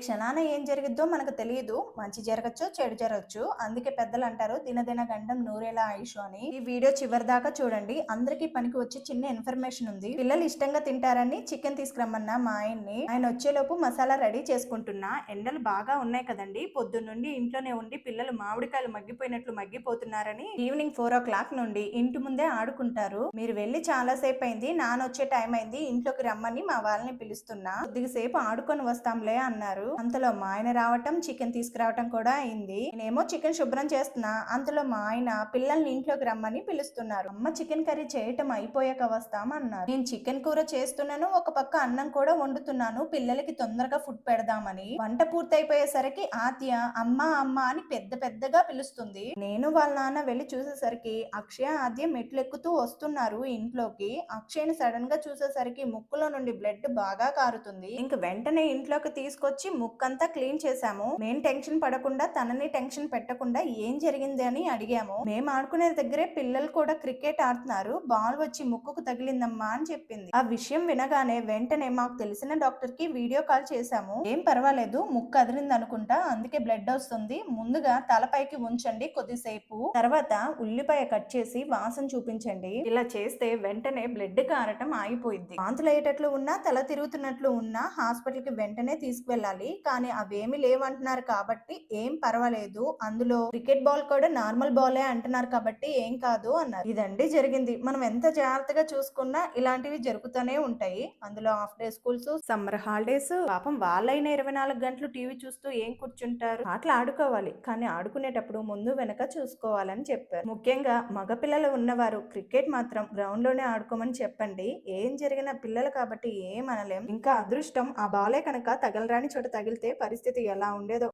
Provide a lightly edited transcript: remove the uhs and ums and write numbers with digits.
క్షణాన ఏం జరిగిద్దో మనకు తెలియదు. మంచి జరగచ్చు, చెడు జరగచ్చు. అందుకే పెద్దలు అంటారు దినదిన గండం నూరేళ్ల ఆయుష్ అని. ఈ వీడియో చివరి దాకా చూడండి. అందరికీ పనికి వచ్చే చిన్న ఇన్ఫర్మేషన్ ఉంది. పిల్లలు ఇష్టంగా తింటారని చికెన్ తీసుకురమ్మన్నా మా ఆయన్ని. ఆయన వచ్చేలోపు మసాలా రెడీ చేసుకుంటున్నా. ఎండలు బాగా ఉన్నాయి కదండి. పొద్దున్నుండి ఇంట్లోనే ఉండి పిల్లలు మామిడికాయలు మగ్గిపోయినట్లు మగ్గిపోతున్నారని ఈవినింగ్ 4 o'clock నుండి ఇంటి ముందే ఆడుకుంటారు. మీరు వెళ్ళి చాలా సేపు అయింది, నానొచ్చే టైం అయింది, ఇంట్లోకి రమ్మని మా వాళ్ళని పిలుస్తున్నా. కొద్దిసేపు ఆడుకొని వస్తాంలే అన్నారు. అంతలో మా ఆయన రావటం, చికెన్ తీసుకురావటం కూడా అయింది. నేనేమో చికెన్ శుభ్రం చేస్తున్నా. అంతలో మా ఆయన పిల్లల్ని ఇంట్లోకి రమ్మని పిలుస్తున్నారు. అమ్మ చికెన్ కర్రీ చేయటం అయిపోయాక వస్తామన్నారు. నేను చికెన్ కూర చేస్తున్నాను, ఒక పక్క అన్నం కూడా వండుతున్నాను, పిల్లలకి తొందరగా ఫుడ్ పెడదామని. వంట పూర్తయిపోయేసరికి ఆద్య అమ్మ అమ్మ అని పెద్ద పెద్దగా పిలుస్తుంది. నేను వాళ్ళ నాన్న వెళ్ళి చూసేసరికి అక్షయ ఆద్య మెట్లెక్కుతూ వస్తున్నారు ఇంట్లోకి. అక్షయ్ని సడన్ గా చూసేసరికి ముక్కులో నుండి బ్లడ్ బాగా కారుతుంది. ఇంక వెంటనే ఇంట్లోకి తీసుకొచ్చి ముక్కంతా క్లీన్ చేశాము. మేం టెన్షన్ పడకుండా, తనని టెన్షన్ పెట్టకుండా ఏం జరిగింది అని అడిగాము. మేము ఆడుకునే దగ్గరే పిల్లలు కూడా క్రికెట్ ఆడుతున్నారు, బాల్ వచ్చి ముక్కుకు తగిలిందమ్మా అని చెప్పింది. ఆ విషయం వినగానే వెంటనే మాకు తెలిసిన డాక్టర్ కి వీడియో కాల్ చేశాము. ఏం పర్వాలేదు, ముక్కు అదిరింది అనుకుంటా, అందుకే బ్లడ్ వస్తుంది, ముందుగా తలపైకి ఉంచండి కొద్దిసేపు, తర్వాత ఉల్లిపాయ కట్ చేసి వాసన చూపించండి. ఇలా చేస్తే వెంటనే బ్లడ్ కారటం ఆగిపోయింది. వాంతులు అయ్యేటట్లు ఉన్నా, తల తిరుగుతున్నట్లు ఉన్నా హాస్పిటల్ కి వెంటనే తీసుకువెళ్ళాలి. కానీ అవేమి లేవంటున్నారు కాబట్టి ఏం పర్వాలేదు, అందులో క్రికెట్ బాల్ కూడా నార్మల్ బాలే అంటున్నారు కాబట్టి ఏం కాదు అన్నారు. ఇదండి జరిగింది. మనం ఎంత జాగ్రత్తగా చూసుకున్నా ఇలాంటివి జరుగుతూనే ఉంటాయి. అందులో half day schools, summer holidays, పాపం వాళ్ళైనా 24 గంటలు టీవీ చూస్తూ ఏం కూర్చుంటారు. ఆటలు ఆడుకోవాలి, కానీ ఆడుకునేటప్పుడు ముందు వెనక చూసుకోవాలని చెప్పారు. ముఖ్యంగా మగపిల్లలు ఉన్నవారు క్రికెట్ మాత్రం గ్రౌండ్ లోనే ఆడుకోమని చెప్పండి. ఏం జరిగినా పిల్లలు కాబట్టి ఏం అనలేం. ఇంకా అదృష్టం ఆ బాలే కనుక తగలరాని చోట తగిలితే పరిస్థితి ఎలా ఉండేదో.